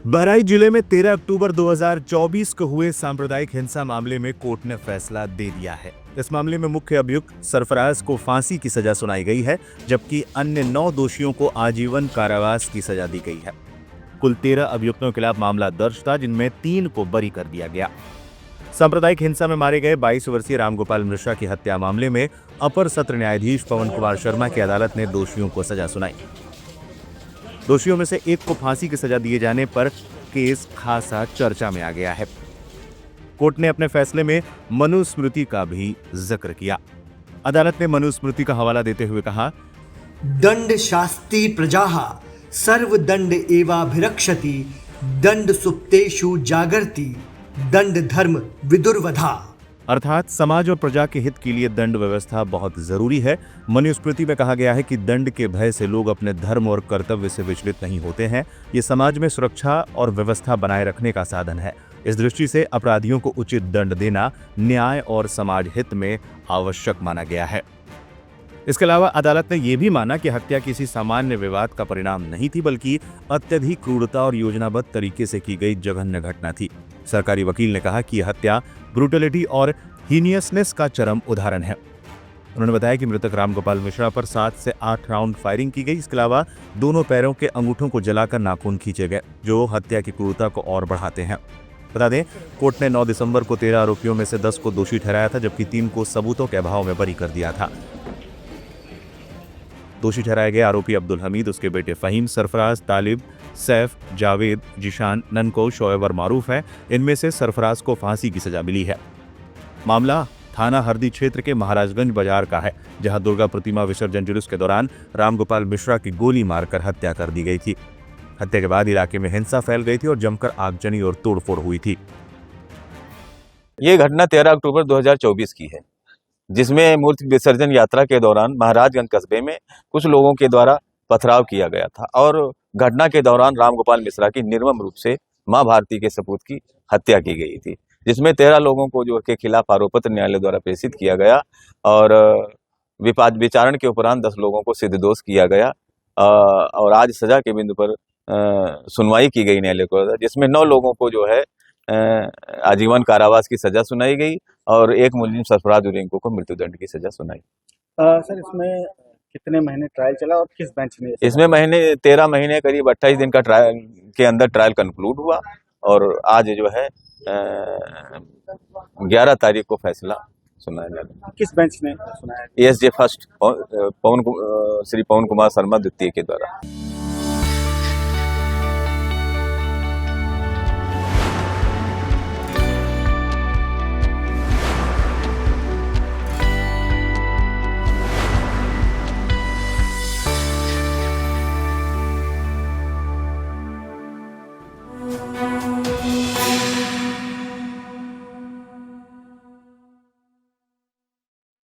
बहराइच जिले में 13 अक्टूबर 2024 को हुए सांप्रदायिक हिंसा मामले में कोर्ट ने फैसला दे दिया है। इस मामले में मुख्य अभियुक्त सरफराज को फांसी की सजा सुनाई गई है, जबकि अन्य 9 दोषियों को आजीवन कारावास की सजा दी गई है। कुल 13 अभियुक्तों के खिलाफ मामला दर्ज था, जिनमें 3 को बरी कर दिया गया। सांप्रदायिक हिंसा में मारे गए 22 वर्षीय रामगोपाल मिश्रा की हत्या मामले में अपर सत्र न्यायाधीश पवन कुमार शर्मा की अदालत ने दोषियों को सजा सुनाई। दोषियों में से एक को फांसी की सजा दिए जाने पर केस खासा चर्चा में आ गया है। कोर्ट ने अपने फैसले में मनुस्मृति का भी जिक्र किया। अदालत ने मनुस्मृति का हवाला देते हुए कहा, दंड शास्ति प्रजाः सर्वदंड एवाभिरक्षति दंड सुप्तेषु जागर्ति दंड धर्म विदुर्वधा। अर्थात समाज और प्रजा के हित के लिए दंड व्यवस्था बहुत जरूरी है। मनुस्मृति में कहा गया है कि दंड के भय से लोग अपने धर्म और कर्तव्य से विचलित नहीं होते हैं। ये समाज में सुरक्षा और व्यवस्था बनाए रखने का साधन है। इस दृष्टि से अपराधियों को उचित दंड देना न्याय और समाज हित में आवश्यक माना गया है। इसके अलावा अदालत ने यह भी माना कि हत्या किसी सामान्य विवाद का परिणाम नहीं थी, बल्कि अत्यधिक क्रूरता और योजनाबद्ध तरीके से की गई जघन्य घटना थी। सरकारी वकील ने कहा कि यह हत्या ब्रूटलिटी और हीनियसनेस का चरम उदाहरण है। उन्होंने बताया कि मृतक रामगोपाल मिश्रा पर 7 से 8 राउंड फायरिंग की गई। इसके अलावा दोनों पैरों के अंगूठों को जलाकर नाखून खींचे गए, जो हत्या की क्रूरता को और बढ़ाते हैं। बता दें, कोर्ट ने 9 दिसंबर को 13 आरोपियों में से 10 को दोषी ठहराया था, जबकि 3 को सबूतों के अभाव में बरी कर दिया था। दोषी ठहराए गए आरोपी अब्दुल हमीद, उसके बेटे फहीम, सरफराज, तालिब, सैफ, जावेद, जिशान, ननको, शोएब और मारूफ हैं। इनमें से सरफराज को फांसी की सजा मिली है। मामला थाना हरदी क्षेत्र के महाराजगंज बाजार का है, जहां दुर्गा प्रतिमा विसर्जन जुलूस के दौरान रामगोपाल मिश्रा की गोली मारकर हत्या कर दी गई थी। हत्या के बाद इलाके में हिंसा फैल गई थी और जमकर आगजनी और तोड़फोड़ हुई थी। ये घटना 13 अक्टूबर 2024 की है, जिसमें मूर्ति विसर्जन यात्रा के दौरान महाराजगंज कस्बे में कुछ लोगों के द्वारा पथराव किया गया था और घटना के दौरान रामगोपाल मिश्रा की निर्मम रूप से मां भारती के सपूत की हत्या की गई थी, जिसमें 13 लोगों को जो के खिलाफ आरोप पत्र न्यायालय द्वारा प्रेषित किया गया और विचारण के उपरांत 10 लोगों को सिद्ध दोष किया गया और आज सजा के बिंदु पर सुनवाई की गई न्यायालय को, जिसमें 9 लोगों को जो है आजीवन कारावास की सजा सुनाई गई और एक मुलजिम सरफराज उरेंको को मृत्युदंड की सजा सुनाई। सर, इसमें कितने महीने ट्रायल चला और किस बेंच में? इसमें 13 महीने करीब 28 दिन का ट्रायल के अंदर ट्रायल कंक्लूड हुआ और आज जो है 11 तारीख को फैसला सुनाया जाएगा। किस बेंच ने सुनाया? ESJ फर्स्ट श्री पवन कुमार शर्मा द्वितीय के द्वारा।